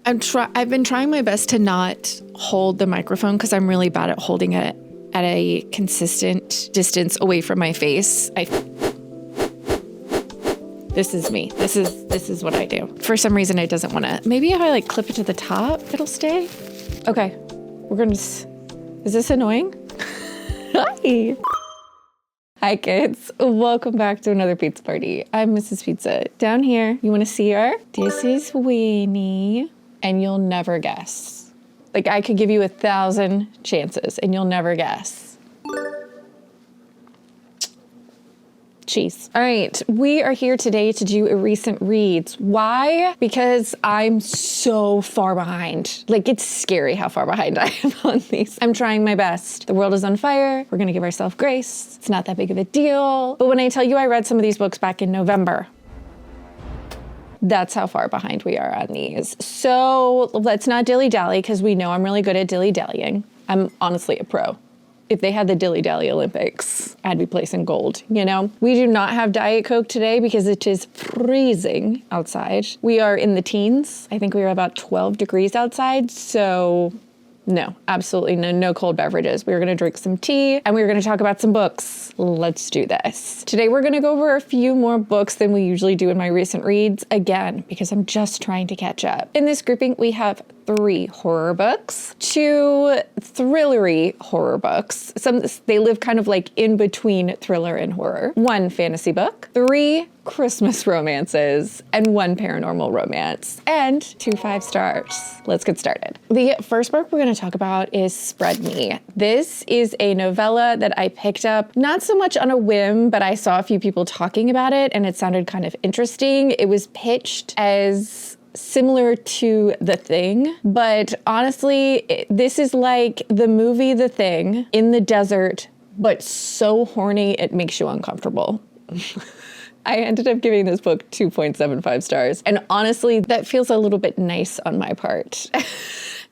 I've been trying my best to not hold the microphone because I'm really bad at holding it at a consistent distance away from my face. This is me. This is what I do. For some reason, it doesn't want to. Maybe if I like clip it to the top, it'll stay. Okay, is this annoying? Hi. Hi kids, welcome back to another pizza party. I'm Mrs. Pizza. Down here, you wanna see her? This is Winnie, and you'll never guess. Like I could give you 1,000 chances and you'll never guess. Jeez. All right, we are here today to do a recent reads. Why? Because I'm so far behind. Like it's scary how far behind I am on these. I'm trying my best. The world is on fire. We're gonna give ourselves grace. It's not that big of a deal. But when I tell you I read some of these books back in November, that's how far behind we are on these. So let's not dilly-dally because we know I'm really good at dilly-dallying. I'm honestly a pro. If they had the dilly-dally Olympics, I'd be placing gold, you know? We do not have Diet Coke today because it is freezing outside. We are in the teens. I think we are about 12 degrees outside, so no, absolutely no cold beverages. We're gonna drink some tea and we're gonna talk about some books. Let's do this. Today we're gonna go over a few more books than we usually do in my recent reads, again, because I'm just trying to catch up. In this grouping, we have 3 horror books, 2 thrillery horror books. They live kind of like in between thriller and horror. 1 fantasy book, 3 Christmas romances, and 1 paranormal romance, and 2 5-stars. Let's get started. The first book we're gonna talk about is Spread Me. This is a novella that I picked up, not so much on a whim, but I saw a few people talking about it and it sounded kind of interesting. It was pitched as similar to The Thing, but honestly, this is like the movie The Thing in the desert, but so horny it makes you uncomfortable. I ended up giving this book 2.75 stars, and honestly, that feels a little bit nice on my part.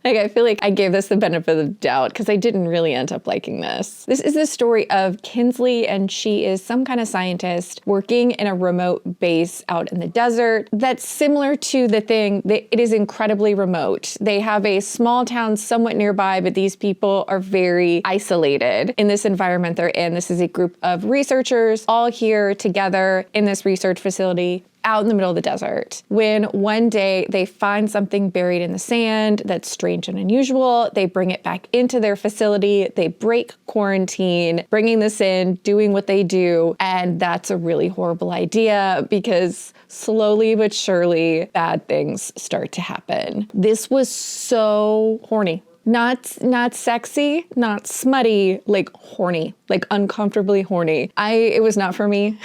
Like, I feel like I gave this the benefit of the doubt because I didn't really end up liking this. This is the story of Kinsley, and she is some kind of scientist working in a remote base out in the desert that's similar to The Thing. It is incredibly remote. They have a small town somewhat nearby, but these people are very isolated in this environment they're in. This is a group of researchers all here together in this research facility out in the middle of the desert. When one day they find something buried in the sand that's strange and unusual, they bring it back into their facility, they break quarantine, bringing this in, doing what they do, and that's a really horrible idea because slowly but surely bad things start to happen. This was so horny. Not sexy, not smutty, like horny, like uncomfortably horny. It was not for me.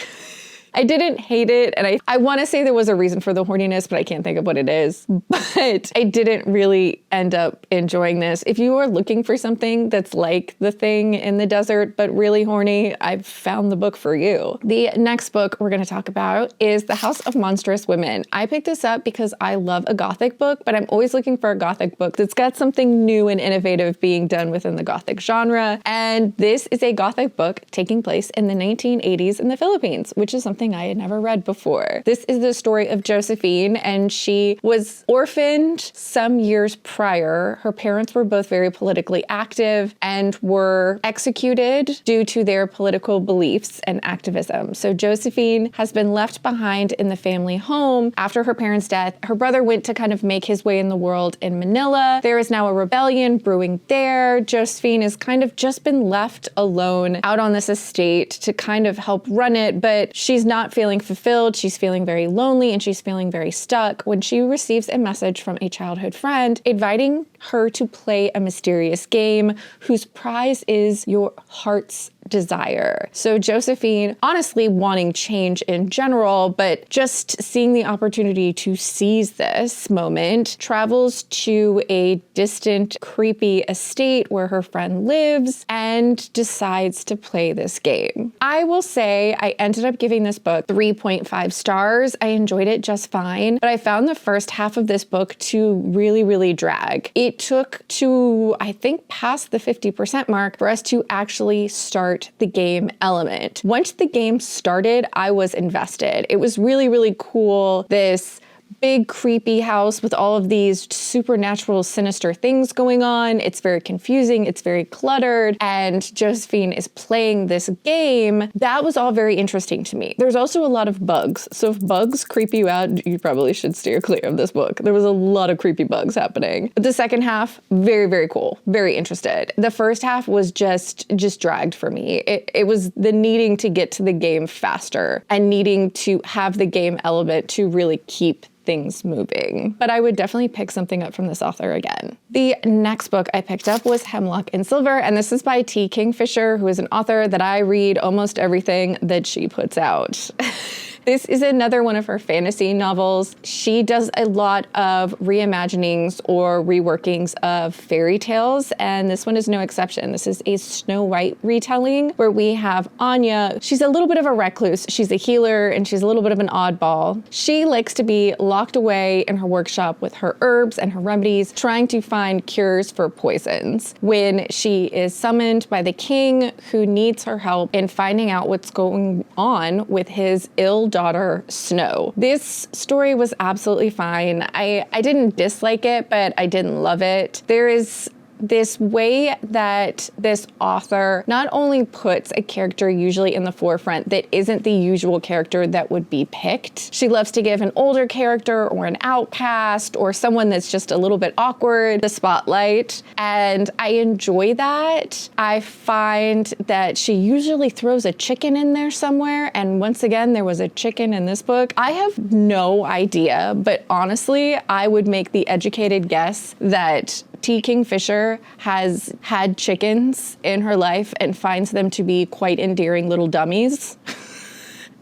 I didn't hate it, and I want to say there was a reason for the horniness, but I can't think of what it is. But I didn't really end up enjoying this. If you are looking for something that's like The Thing in the desert, but really horny, I've found the book for you. The next book we're going to talk about is The House of Monstrous Women. I picked this up because I love a gothic book, but I'm always looking for a gothic book that's got something new and innovative being done within the gothic genre. And this is a gothic book taking place in the 1980s in the Philippines, which is something I had never read before. This is the story of Josephine, and she was orphaned some years prior. Her parents were both very politically active and were executed due to their political beliefs and activism. So Josephine has been left behind in the family home after her parents' death. Her brother went to kind of make his way in the world in Manila. There is now a rebellion brewing there. Josephine has kind of just been left alone out on this estate to kind of help run it, but she's not feeling fulfilled. She's feeling very lonely and she's feeling very stuck when she receives a message from a childhood friend inviting her to play a mysterious game whose prize is your heart's desire. So Josephine, honestly wanting change in general, but just seeing the opportunity to seize this moment, travels to a distant, creepy estate where her friend lives and decides to play this game. I will say I ended up giving this book 3.5 stars. I enjoyed it just fine, but I found the first half of this book to really, really drag. It took to, I think, past the 50% mark for us to actually start the game element. Once the game started, I was invested. It was really, really cool. This big creepy house with all of these supernatural sinister things going on. It's very confusing, it's very cluttered, and Josephine is playing this game. That was all very interesting to me. There's also a lot of bugs. So if bugs creep you out, you probably should steer clear of this book. There was a lot of creepy bugs happening. But the second half, very, very cool. Very interested. The first half was just dragged for me. It was the needing to get to the game faster and needing to have the game element to really keep things moving. But I would definitely pick something up from this author again. The next book I picked up was Hemlock in Silver, and this is by t.kingfisher, who is an author that I read almost everything that she puts out. This is another one of her fantasy novels. She does a lot of reimaginings or reworkings of fairy tales, and this one is no exception. This is a Snow White retelling where we have Anya. She's a little bit of a recluse. She's a healer, and she's a little bit of an oddball. She likes to be locked away in her workshop with her herbs and her remedies, trying to find cures for poisons. When she is summoned by the king, who needs her help in finding out what's going on with his ill daughter, Snow. This story was absolutely fine. I didn't dislike it, but I didn't love it. There is this way that this author not only puts a character usually in the forefront that isn't the usual character that would be picked. She loves to give an older character or an outcast or someone that's just a little bit awkward the spotlight, and I enjoy that. I find that she usually throws a chicken in there somewhere, and once again, there was a chicken in this book. I have no idea, but honestly, I would make the educated guess that t.kingfisher has had chickens in her life and finds them to be quite endearing little dummies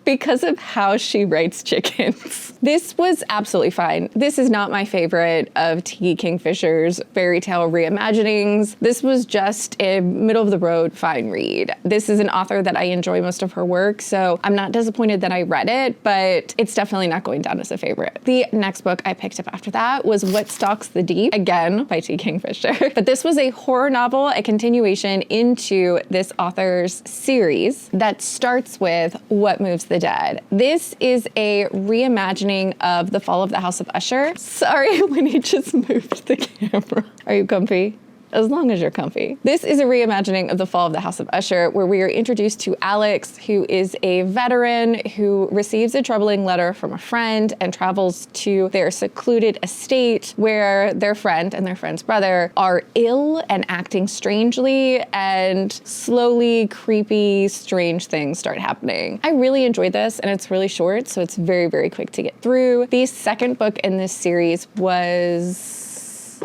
because of how she writes chickens. This was absolutely fine. This is not my favorite of t.kingfisher's fairy tale reimaginings. This was just a middle-of-the-road fine read. This is an author that I enjoy most of her work, so I'm not disappointed that I read it, but it's definitely not going down as a favorite. The next book I picked up after that was What Stalks the Deep, again by t.kingfisher. But this was a horror novel, a continuation into this author's series that starts with What Moves the Dead. This is a reimagining of The Fall of the House of Usher. Sorry, Winnie just moved the camera. Are you comfy? As long as you're comfy. This is a reimagining of The Fall of the House of Usher, where we are introduced to Alex, who is a veteran who receives a troubling letter from a friend and travels to their secluded estate where their friend and their friend's brother are ill and acting strangely, and slowly creepy, strange things start happening. I really enjoyed this, and it's really short, so it's very, very quick to get through. The second book in this series was...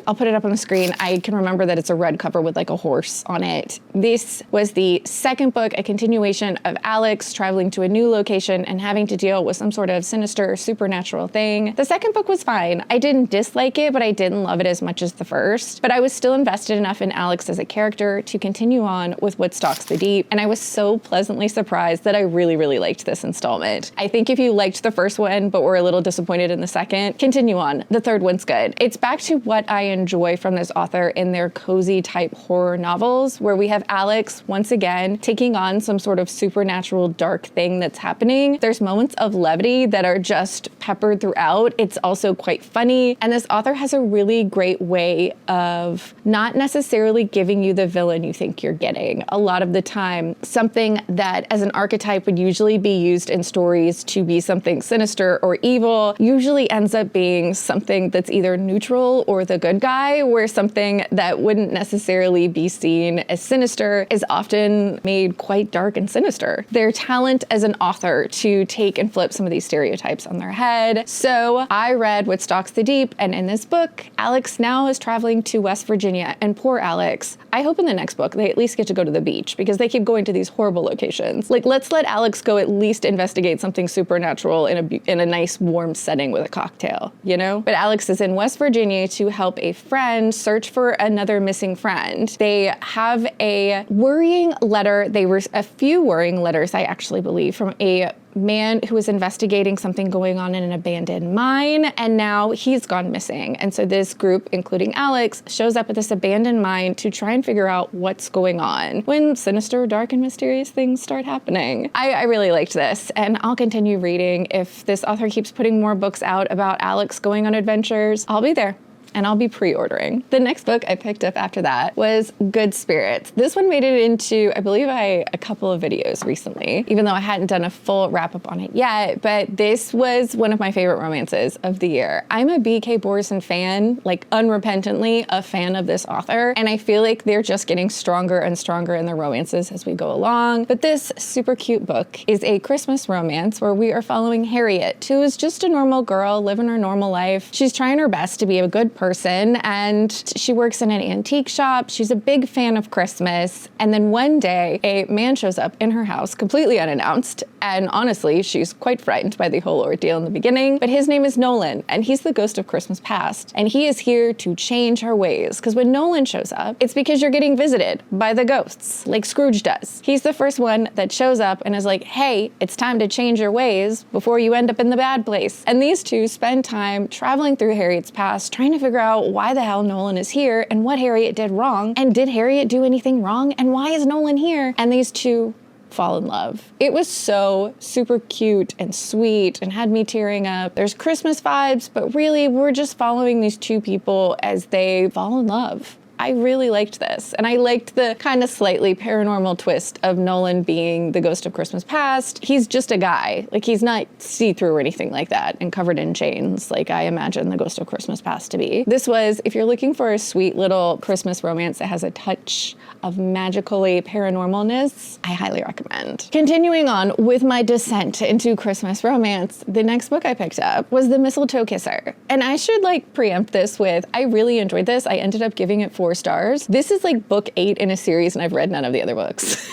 I'll put it up on the screen. I can remember that it's a red cover with like a horse on it. This was the second book, a continuation of Alex traveling to a new location and having to deal with some sort of sinister supernatural thing. The second book was fine. I didn't dislike it, but I didn't love it as much as the first. But I was still invested enough in Alex as a character to continue on with What Stalks the Deep. And I was so pleasantly surprised that I really, really liked this installment. I think if you liked the first one, but were a little disappointed in the second, continue on. The third one's good. It's back to what I enjoy from this author in their cozy type horror novels, where we have Alex once again taking on some sort of supernatural dark thing that's happening. There's moments of levity that are just peppered throughout. It's also quite funny, and this author has a really great way of not necessarily giving you the villain you think you're getting. A lot of the time, something that as an archetype would usually be used in stories to be something sinister or evil usually ends up being something that's either neutral or the good guy, where something that wouldn't necessarily be seen as sinister is often made quite dark and sinister. Their talent as an author to take and flip some of these stereotypes on their head. So I read What Stalks the Deep, and in this book, Alex now is traveling to West Virginia, and poor Alex, I hope in the next book they at least get to go to the beach, because they keep going to these horrible locations. Like, let's let Alex go at least investigate something supernatural in a nice warm setting with a cocktail, you know? But Alex is in West Virginia to help a friend search for another missing friend. They have a worrying letter. They were a few worrying letters, I actually believe, from a man who was investigating something going on in an abandoned mine, and now he's gone missing. And so this group, including Alex, shows up at this abandoned mine to try and figure out what's going on when sinister, dark, and mysterious things start happening. I really liked this, and I'll continue reading. If this author keeps putting more books out about Alex going on adventures, I'll be there. And I'll be pre-ordering. The next book I picked up after that was Good Spirits. This one made it into, I believe, a couple of videos recently, even though I hadn't done a full wrap-up on it yet, but this was one of my favorite romances of the year. I'm a B.K. Borison fan, like unrepentantly a fan of this author, and I feel like they're just getting stronger and stronger in their romances as we go along. But this super cute book is a Christmas romance where we are following Harriet, who is just a normal girl living her normal life. She's trying her best to be a good person, and she works in an antique shop. She's a big fan of Christmas, and then one day a man shows up in her house completely unannounced, and honestly she's quite frightened by the whole ordeal in the beginning, but his name is Nolan, and he's the ghost of Christmas past, and he is here to change her ways, because when Nolan shows up, it's because you're getting visited by the ghosts, like Scrooge does. He's the first one that shows up and is like, hey, it's time to change your ways before you end up in the bad place. And these two spend time traveling through Harriet's past, trying to figure out why the hell Nolan is here and what Harriet did wrong, and did Harriet do anything wrong, and why is Nolan here? And these two fall in love. It was so super cute and sweet and had me tearing up. There's Christmas vibes, but really we're just following these two people as they fall in love. I really liked this, and I liked the kind of slightly paranormal twist of Nolan being the ghost of Christmas past. He's just a guy. Like, he's not see-through or anything like that and covered in chains like I imagine the ghost of Christmas past to be. This was, if you're looking for a sweet little Christmas romance that has a touch of magically paranormalness, I highly recommend. Continuing on with my descent into Christmas romance, the next book I picked up was The Mistletoe Kisser. And I should preempt this with, I really enjoyed this. I ended up giving it 4 stars. This is book 8 in a series, and I've read none of the other books.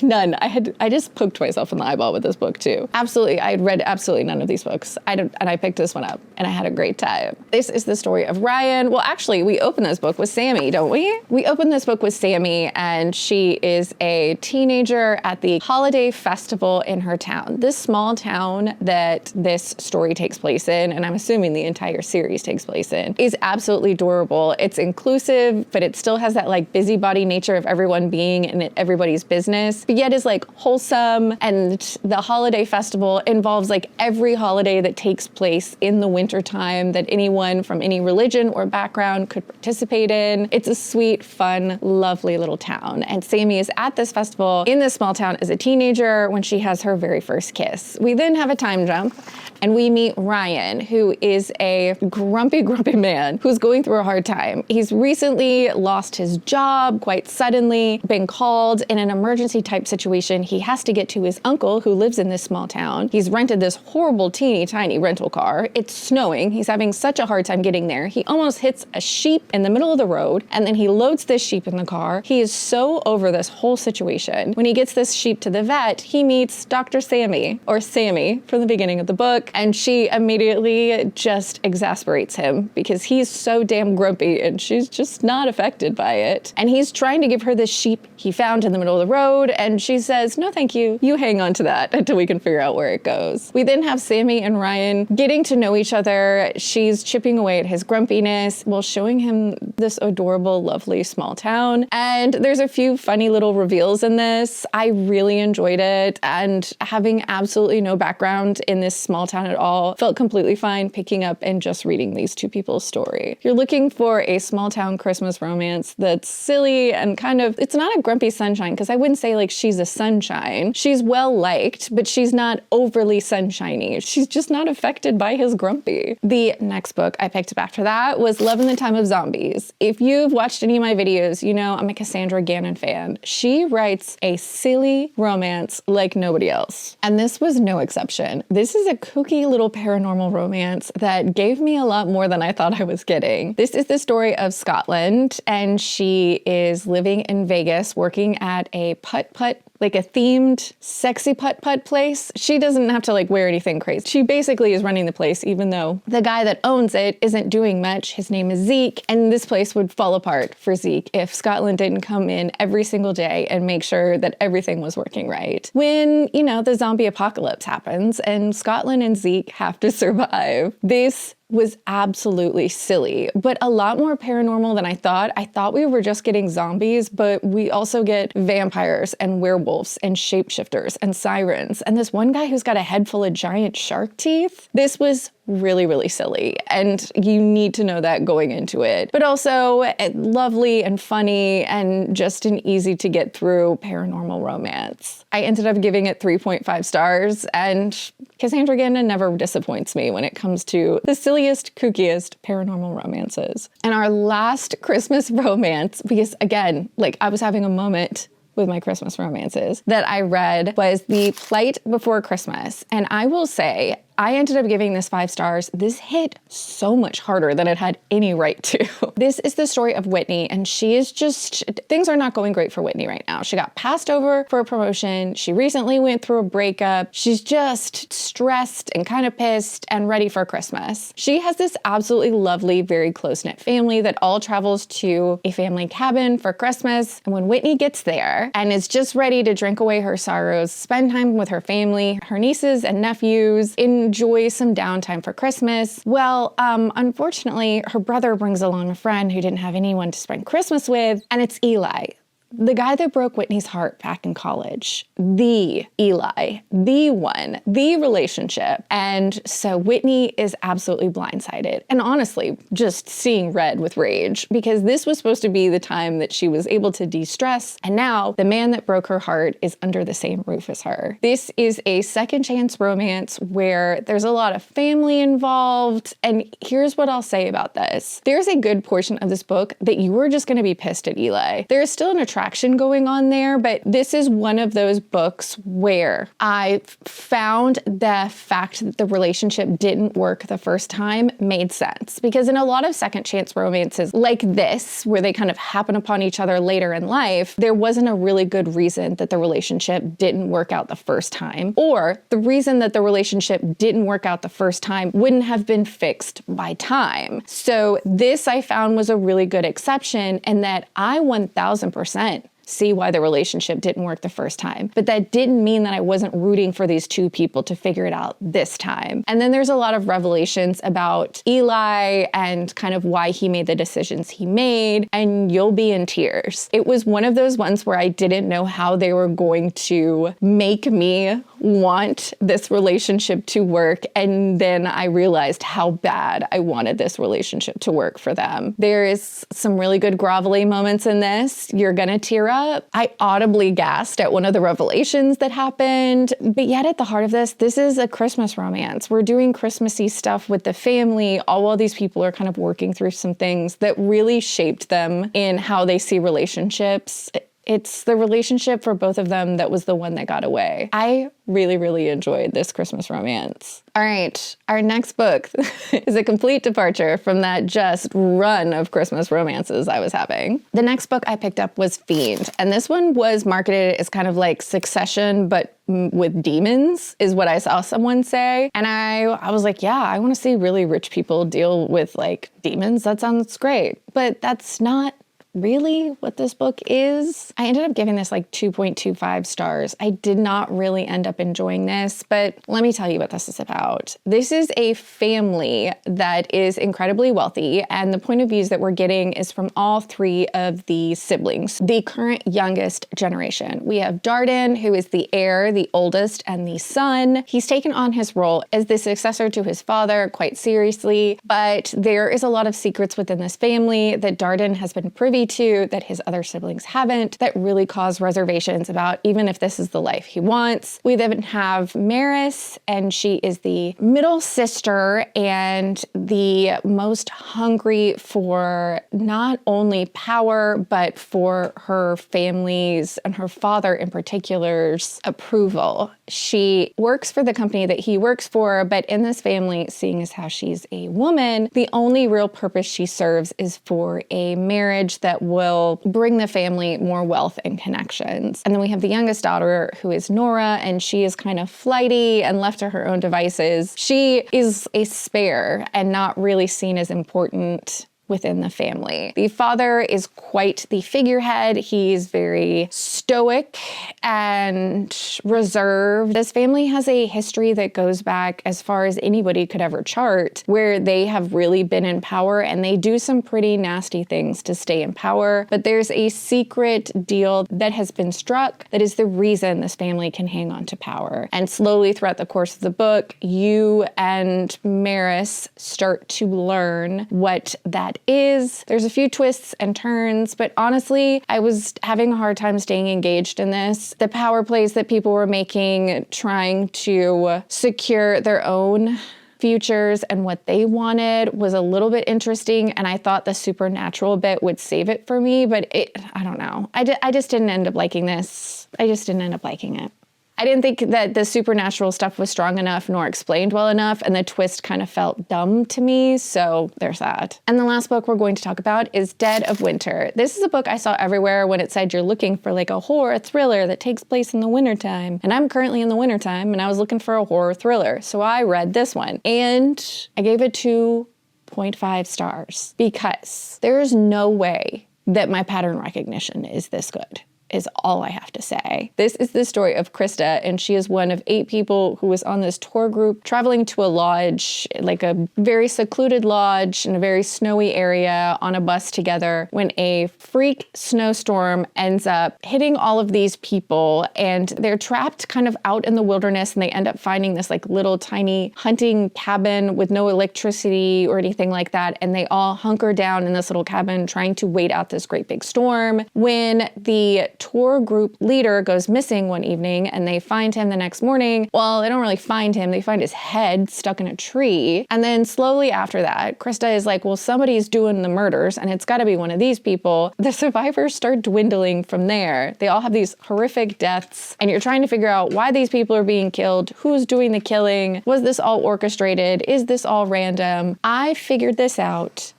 None. I just poked myself in the eyeball with this book too. Absolutely, I had read absolutely none of these books. And I picked this one up, and I had a great time. This is the story of Ryan. Well, actually, we open this book with Sammy, don't we? We open this book with Sammy, and she is a teenager at the holiday festival in her town. This small town that this story takes place in, and I'm assuming the entire series takes place in, is absolutely adorable. It's inclusive, but it still has that busybody nature of everyone being in everybody's business, but yet is wholesome. And the holiday festival involves every holiday that takes place in the winter time that anyone from any religion or background could participate in. It's a sweet, fun, lovely little town. And Sammy is at this festival in this small town as a teenager when she has her very first kiss. We then have a time jump, and we meet Ryan, who is a grumpy man who's going through a hard time. He's recently lost his job quite suddenly, been called in an emergency type situation. He has to get to his uncle who lives in this small town. He's rented this horrible teeny tiny rental car. It's snowing. He's having such a hard time getting there. He almost hits a sheep in the middle of the road, and then he loads this sheep in the car. He is so over this whole situation. When he gets this sheep to the vet, he meets Dr. Sammy, or Sammy from the beginning of the book, and she immediately just exasperates him because he's so damn grumpy and she's just not affected by it. And he's trying to give her this sheep he found in the middle of the road, and she says, no thank you, you hang on to that until we can figure out where it goes. We then have Sammy and Ryan getting to know each other. She's chipping away at his grumpiness while showing him this adorable, lovely small town. And there's a few funny little reveals in this. I really enjoyed it, and having absolutely no background in this small town at all, felt completely fine picking up and just reading these two people's story. If you're looking for a small town Christmas romance that's silly and it's not a grumpy sunshine, because I wouldn't say she's a sunshine. She's well liked, but she's not overly sunshiny. She's just not affected by his grumpy. The next book I picked up after that was Love in the Time of Zombies. If you've watched any of my videos, you know I'm a Cassandra Gannon fan. She writes a silly romance like nobody else, and this was no exception. This is a kooky little paranormal romance that gave me a lot more than I thought I was getting. This is the story of Scotland, and she is living in Vegas working at a putt-putt like a themed sexy putt-putt place. She doesn't have to like wear anything crazy. She basically is running the place, even though the guy that owns it isn't doing much. His name is Zeke, and this place would fall apart for Zeke if Scotland didn't come in every single day and make sure that everything was working right. When, you know, the zombie apocalypse happens and Scotland and Zeke have to survive. This was absolutely silly, but a lot more paranormal than I thought. I thought we were just getting zombies, but we also get vampires and werewolves and shapeshifters and sirens and this one guy who's got a head full of giant shark teeth. This was really, really silly, and you need to know that going into it. But also lovely and funny and just an easy to get through paranormal romance. I ended up giving it 3.5 stars, and Cassandra Gannon never disappoints me when it comes to the silliest, kookiest paranormal romances. And our last Christmas romance, because again, like I was having a moment with my Christmas romances that I read, was the Plight Before Christmas. And I will say, I ended up giving this 5 stars. This hit so much harder than it had any right to. This is the story of Whitney, and she is just, things are not going great for Whitney right now. She got passed over for a promotion. She recently went through a breakup. She's just stressed and kind of pissed and ready for Christmas. She has this absolutely lovely, very close-knit family that all travels to a family cabin for Christmas. And when Whitney gets there and is just ready to drink away her sorrows, spend time with her family, her nieces and nephews, enjoy some downtime for Christmas. Well, unfortunately, her brother brings along a friend who didn't have anyone to spend Christmas with, and it's Eli. The guy that broke Whitney's heart back in college. The Eli. The one. The relationship. And so Whitney is absolutely blindsided. And honestly, just seeing red with rage, because this was supposed to be the time that she was able to de-stress. And now the man that broke her heart is under the same roof as her. This is a second chance romance where there's a lot of family involved. And here's what I'll say about this. There's a good portion of this book that you are just going to be pissed at Eli. There is still an attraction going on there, but this is one of those books where I found the fact that the relationship didn't work the first time made sense. Because in a lot of second chance romances like this, where they kind of happen upon each other later in life, there wasn't a really good reason that the relationship didn't work out the first time, or the reason that the relationship didn't work out the first time wouldn't have been fixed by time. So this I found was a really good exception, and that I 1000% see why the relationship didn't work the first time. But that didn't mean that I wasn't rooting for these two people to figure it out this time. And then there's a lot of revelations about Eli and kind of why he made the decisions he made, and you'll be in tears. It was one of those ones where I didn't know how they were going to make me want this relationship to work, and then I realized how bad I wanted this relationship to work for them. There is some really good grovelly moments in this. You're gonna tear up. I audibly gasped at one of the revelations that happened, but yet at the heart of this is a Christmas romance. We're doing Christmassy stuff with the family, all while these people are kind of working through some things that really shaped them in how they see relationships. It's the relationship for both of them that was the one that got away. I really, really enjoyed this Christmas romance. All right, our next book is a complete departure from that just run of Christmas romances I was having. The next book I picked up was Fiend, and this one was marketed as kind of like Succession, but with demons, is what I saw someone say. And I was like, yeah, I want to see really rich people deal with like demons. That sounds great. But that's not really what this book is. I ended up giving this like 2.25 stars. I did not really end up enjoying this, but let me tell you what this is about. This is a family that is incredibly wealthy, and the point of views that we're getting is from all 3 of the siblings, the current youngest generation. We have Darden, who is the heir, the oldest, and the son. He's taken on his role as the successor to his father quite seriously, but there is a lot of secrets within this family that Darden has been privy to that his other siblings haven't, that really cause reservations about even if this is the life he wants. We then have Maris, and she is the middle sister and the most hungry for not only power, but for her family's and her father in particular's approval. She works for the company that he works for, but in this family, seeing as how she's a woman, the only real purpose she serves is for a marriage that that will bring the family more wealth and connections. And then we have the youngest daughter, who is Nora, and she is kind of flighty and left to her own devices. She is a spare and not really seen as important within the family. The father is quite the figurehead. He's very stoic and reserved. This family has a history that goes back as far as anybody could ever chart, where they have really been in power and they do some pretty nasty things to stay in power. But there's a secret deal that has been struck that is the reason this family can hang on to power. And slowly throughout the course of the book, you and Maris start to learn what that is. There's a few twists and turns, but honestly, I was having a hard time staying engaged in this. The power plays that people were making, trying to secure their own futures and what they wanted, was a little bit interesting, and I thought the supernatural bit would save it for me, but I don't know. I just didn't end up liking this. I just didn't end up liking it. I didn't think that the supernatural stuff was strong enough nor explained well enough, and the twist kind of felt dumb to me, so there's that. And the last book we're going to talk about is Dead of Winter. This is a book I saw everywhere when it said you're looking for like a horror thriller that takes place in the wintertime. And I'm currently in the wintertime, and I was looking for a horror thriller, so I read this one. And I gave it 2.5 stars because there is no way that my pattern recognition is this good. Is all I have to say. This is the story of Krista, and she is one of 8 people who was on this tour group traveling to a lodge, like a very secluded lodge in a very snowy area, on a bus together, when a freak snowstorm ends up hitting all of these people, and they're trapped kind of out in the wilderness, and they end up finding this like little tiny hunting cabin with no electricity or anything like that, and they all hunker down in this little cabin trying to wait out this great big storm. When the tour group leader goes missing one evening and they find him the next morning. Well, they don't really find him. They find his head stuck in a tree. And then slowly after that, Krista is like, well, somebody's doing the murders and it's got to be one of these people. The survivors start dwindling from there. They all have these horrific deaths and you're trying to figure out why these people are being killed. Who's doing the killing? Was this all orchestrated? Is this all random? I figured this out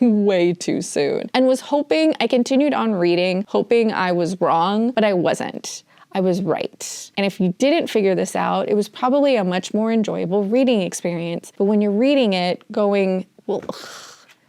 way too soon and was hoping, I continued on reading, hoping I was wrong, but I wasn't. I was right. And if you didn't figure this out, it was probably a much more enjoyable reading experience. But when you're reading it going, well,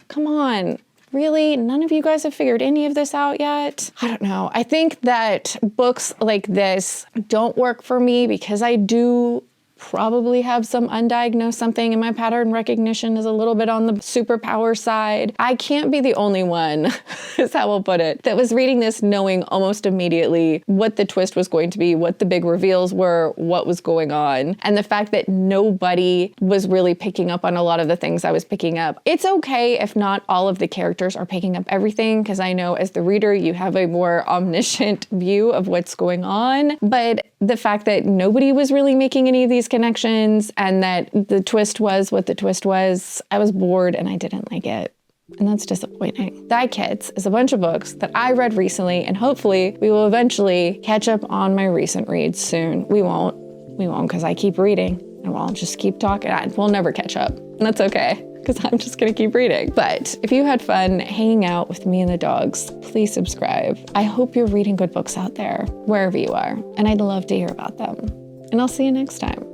come on, really? None of you guys have figured any of this out yet? I don't know. I think that books like this don't work for me because I do probably have some undiagnosed something, and my pattern recognition is a little bit on the superpower side. I can't be the only one, is how I'll put it, that was reading this knowing almost immediately what the twist was going to be, what the big reveals were, what was going on, and the fact that nobody was really picking up on a lot of the things I was picking up. It's okay if not all of the characters are picking up everything, because I know as the reader you have a more omniscient view of what's going on, but the fact that nobody was really making any of these connections and that the twist was what the twist was, I was bored and I didn't like it. And that's disappointing. Die Kids is a bunch of books that I read recently, and hopefully we will eventually catch up on my recent reads soon. We won't because I keep reading and I'll just keep talking. We'll never catch up, and that's okay, because I'm just gonna keep reading. But if you had fun hanging out with me and the dogs, please subscribe. I hope you're reading good books out there, wherever you are, and I'd love to hear about them. And I'll see you next time.